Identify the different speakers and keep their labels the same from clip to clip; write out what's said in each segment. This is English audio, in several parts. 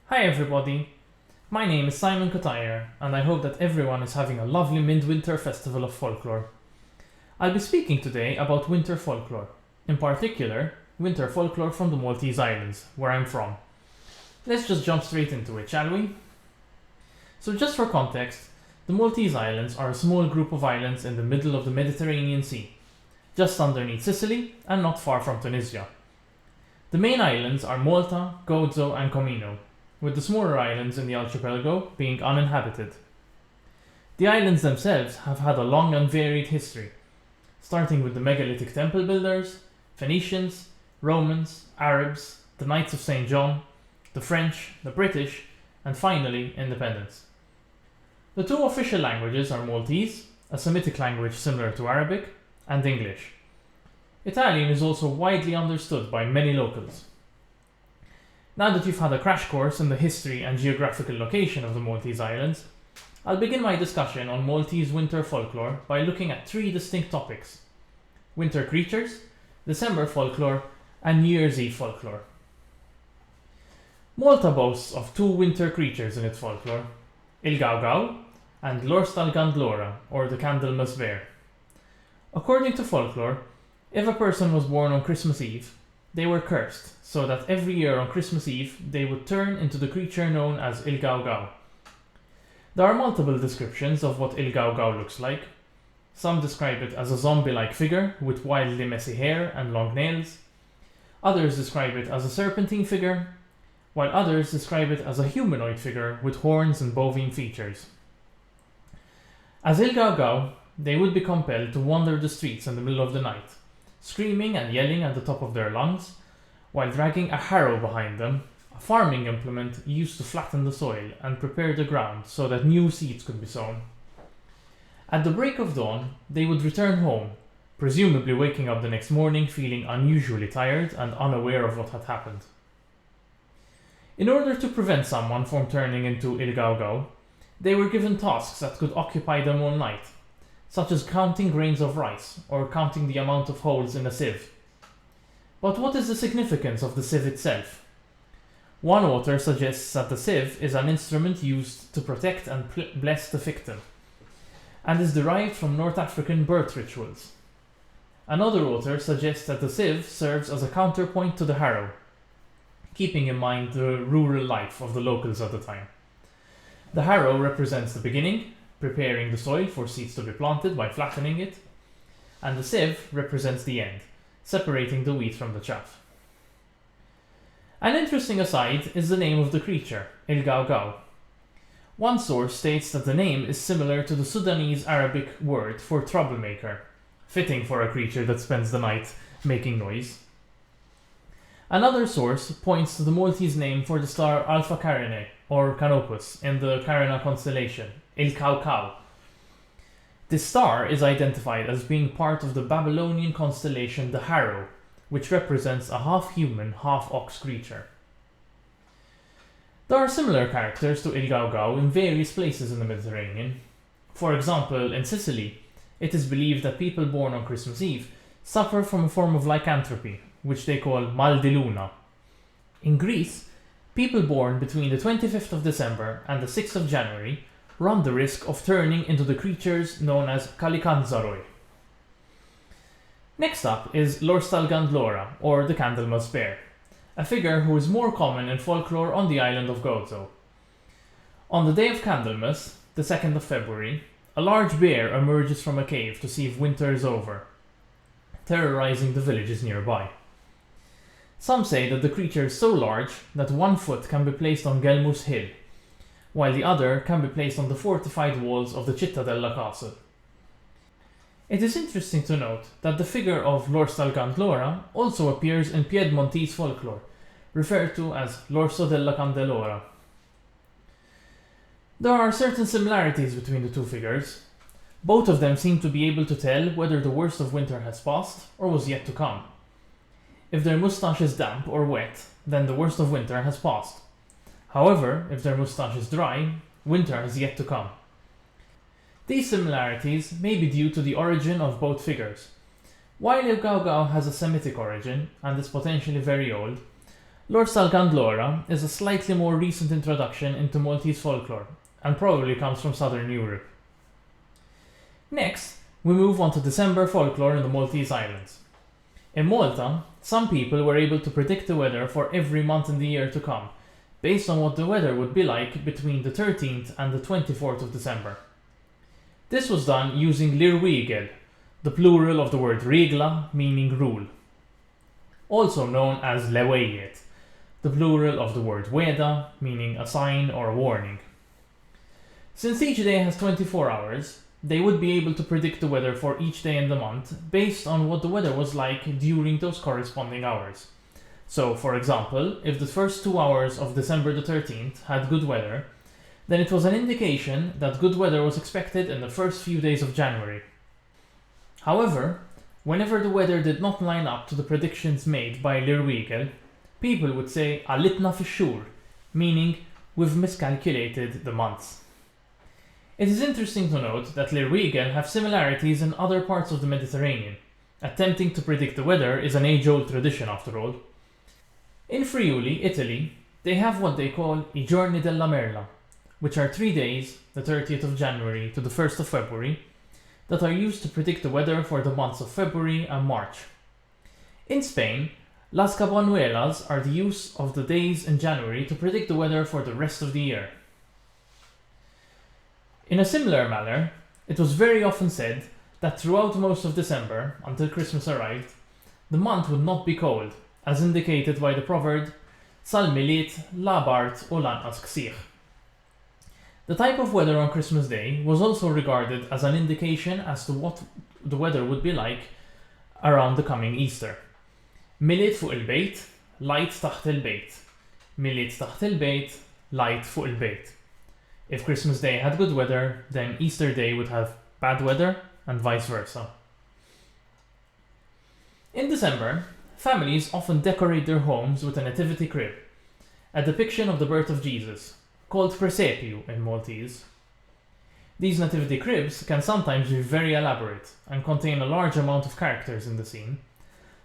Speaker 1: Hi everybody, my name is Simon Kotayr and I hope that everyone is having a lovely midwinter festival of folklore. I'll be speaking today about winter folklore, in particular, winter folklore from the Maltese Islands, where I'm from. Let's just jump straight into it, shall we? So just for context, the Maltese Islands are a small group of islands in the middle of the Mediterranean Sea, just underneath Sicily and not far from Tunisia. The main islands are Malta, Gozo and Comino, with the smaller islands in the archipelago being uninhabited. The islands themselves have had a long and varied history, starting with the megalithic temple builders, Phoenicians, Romans, Arabs, the Knights of St. John, the French, the British, and finally independence. The two official languages are Maltese, a Semitic language similar to Arabic, and English. Italian is also widely understood by many locals. Now that you've had a crash course in the history and geographical location of the Maltese Islands, I'll begin my discussion on Maltese winter folklore by looking at three distinct topics: winter creatures, December folklore, and New Year's Eve folklore. Malta boasts of two winter creatures in its folklore, Il Gau Gau and Lorstal Gandlora, or the Candlemas Bear. According to folklore, if a person was born on Christmas Eve, they were cursed, so that every year on Christmas Eve they would turn into the creature known as Il Gau Gau. There are multiple descriptions of what Il Gau Gau looks like. Some describe it as a zombie-like figure with wildly messy hair and long nails. Others describe it as a serpentine figure, while others describe it as a humanoid figure with horns and bovine features. As Il Gau Gau, they would be compelled to wander the streets in the middle of the night, screaming and yelling at the top of their lungs, while dragging a harrow behind them, a farming implement used to flatten the soil and prepare the ground so that new seeds could be sown. At the break of dawn, they would return home, presumably waking up the next morning feeling unusually tired and unaware of what had happened. In order to prevent someone from turning into Il Gau Gau, they were given tasks that could occupy them all night, such as counting grains of rice or counting the amount of holes in a sieve. But what is the significance of the sieve itself? One author suggests that the sieve is an instrument used to protect and bless the victim, and is derived from North African birth rituals. Another author suggests that the sieve serves as a counterpoint to the harrow, keeping in mind the rural life of the locals at the time. The harrow represents the beginning, preparing the soil for seeds to be planted by flattening it, and the sieve represents the end, separating the wheat from the chaff. An interesting aside is the name of the creature, Il Gau Gau. One source states that the name is similar to the Sudanese Arabic word for troublemaker, fitting for a creature that spends the night making noise. Another source points to the Maltese name for the star Alpha Carinae, or Canopus, in the Carina constellation, Il Kau Kau. This star is identified as being part of the Babylonian constellation the Harrow, which represents a half-human, half-ox creature. There are similar characters to Il Gau Gau in various places in the Mediterranean. For example, in Sicily, it is believed that people born on Christmas Eve suffer from a form of lycanthropy, which they call mal di luna. In Greece, people born between the 25th of December and the 6th of January run the risk of turning into the creatures known as Kalikantzaroi. Next up is Lorstal Gandlora, or the Candlemas Bear, a figure who is more common in folklore on the island of Gozo. On the day of Candlemas, the 2nd of February, a large bear emerges from a cave to see if winter is over, terrorizing the villages nearby. Some say that the creature is so large that one foot can be placed on Gelmus Hill, while the other can be placed on the fortified walls of the Cittadella castle. It is interesting to note that the figure of Lorstal Gandlora also appears in Piedmontese folklore, referred to as L'Orso della Candelora. There are certain similarities between the two figures. Both of them seem to be able to tell whether the worst of winter has passed or was yet to come. If their moustache is damp or wet, then the worst of winter has passed. However, if their moustache is dry, winter has yet to come. These similarities may be due to the origin of both figures. While Il Gau Gau has a Semitic origin and is potentially very old, Lórstal Gandlóra is a slightly more recent introduction into Maltese folklore, and probably comes from southern Europe. Next, we move on to December folklore in the Maltese Islands. In Malta, some people were able to predict the weather for every month in the year to come, based on what the weather would be like between the 13th and the 24th of December. This was done using Lir Wigel, the plural of the word regla, meaning rule, also known as Lewayet, the plural of the word weda, meaning a sign or a warning. Since each day has 24 hours, they would be able to predict the weather for each day in the month based on what the weather was like during those corresponding hours. So, for example, if the first 2 hours of December the 13th had good weather, then it was an indication that good weather was expected in the first few days of January. However, whenever the weather did not line up to the predictions made by Lir Wigel, people would say "alitna fix-xhur", meaning we've miscalculated the months. It is interesting to note that Lir Wigel have similarities in other parts of the Mediterranean. Attempting to predict the weather is an age-old tradition after all. In Friuli, Italy, they have what they call I Giorni della Merla, which are 3 days, the 30th of January to the 1st of February, that are used to predict the weather for the months of February and March. In Spain, Las Cabanuelas are the use of the days in January to predict the weather for the rest of the year. In a similar manner, it was very often said that throughout most of December, until Christmas arrived, the month would not be cold, as indicated by the proverb "Sal miliet la bart u lanqas ksieħ." The type of weather on Christmas Day was also regarded as an indication as to what the weather would be like around the coming Easter. Miliet fuq il-bejt, light taħt il-bejt. Miliet taħt il-bejt, light fuq il-bejt. If Christmas Day had good weather, then Easter Day would have bad weather, and vice versa. In December, families often decorate their homes with a nativity crib, a depiction of the birth of Jesus, called presepiu in Maltese. These nativity cribs can sometimes be very elaborate and contain a large amount of characters in the scene,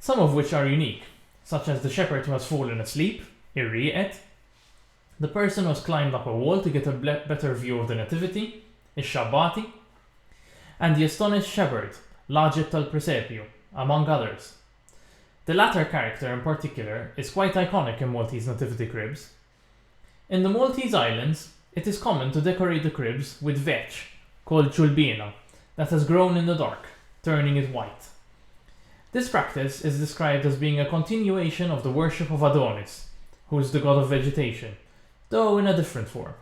Speaker 1: some of which are unique, such as the shepherd who has fallen asleep, irriqet, the person who has climbed up a wall to get a better view of the nativity, ix-xabbati, and the astonished shepherd, l-aġeb tal-presepiu, among others. The latter character in particular is quite iconic in Maltese nativity cribs. In the Maltese Islands, it is common to decorate the cribs with vetch, called ċulbina, that has grown in the dark, turning it white. This practice is described as being a continuation of the worship of Adonis, who is the god of vegetation, though in a different form.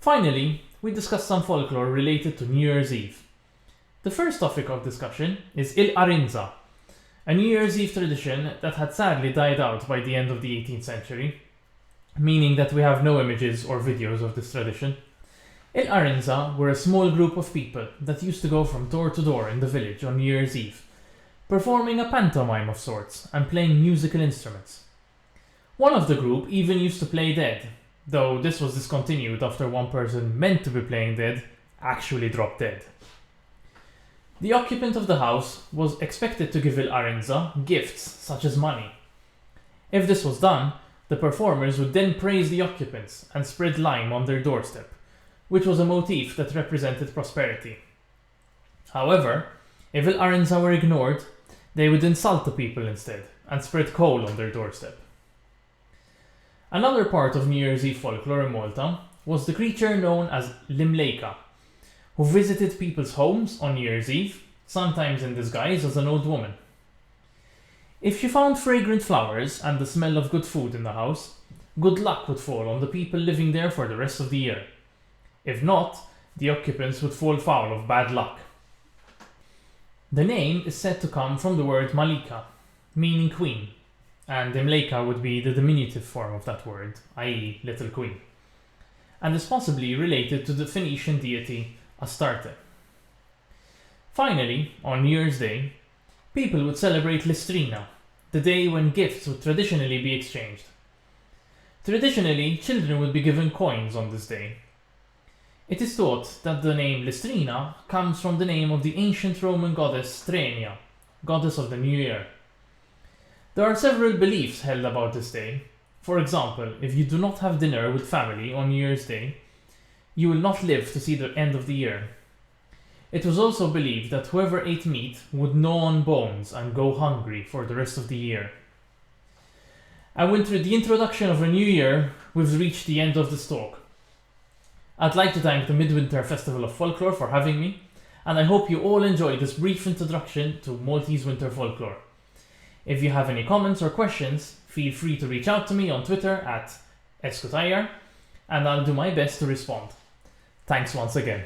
Speaker 1: Finally, we discuss some folklore related to New Year's Eve. The first topic of discussion is il-Arinza, a New Year's Eve tradition that had sadly died out by the end of the 18th century, meaning that we have no images or videos of this tradition. Il-Arinza were a small group of people that used to go from door to door in the village on New Year's Eve, performing a pantomime of sorts and playing musical instruments. One of the group even used to play dead, though this was discontinued after one person meant to be playing dead actually dropped dead. The occupant of the house was expected to give il-Arinza gifts such as money. If this was done, the performers would then praise the occupants and spread lime on their doorstep, which was a motif that represented prosperity. However, if il-Arinza were ignored, they would insult the people instead and spread coal on their doorstep. Another part of New Year's Eve folklore in Malta was the creature known as l-Imlejka, who visited people's homes on New Year's Eve, sometimes in disguise as an old woman. If she found fragrant flowers and the smell of good food in the house, good luck would fall on the people living there for the rest of the year. If not, the occupants would fall foul of bad luck. The name is said to come from the word Malika, meaning queen, and Imlejka would be the diminutive form of that word, i.e. little queen, and is possibly related to the Phoenician deity Astarte. Finally, on New Year's Day, people would celebrate Listrina, the day when gifts would traditionally be exchanged. Traditionally, children would be given coins on this day. It is thought that the name Listrina comes from the name of the ancient Roman goddess Strenia, goddess of the New Year. There are several beliefs held about this day. For example, if you do not have dinner with family on New Year's Day, you will not live to see the end of the year. It was also believed that whoever ate meat would gnaw on bones and go hungry for the rest of the year. And with the introduction of a new year, we've reached the end of this talk. I'd like to thank the Midwinter Festival of Folklore for having me, and I hope you all enjoyed this brief introduction to Maltese winter folklore. If you have any comments or questions, feel free to reach out to me on Twitter @Eskutayar, and I'll do my best to respond. Thanks once again.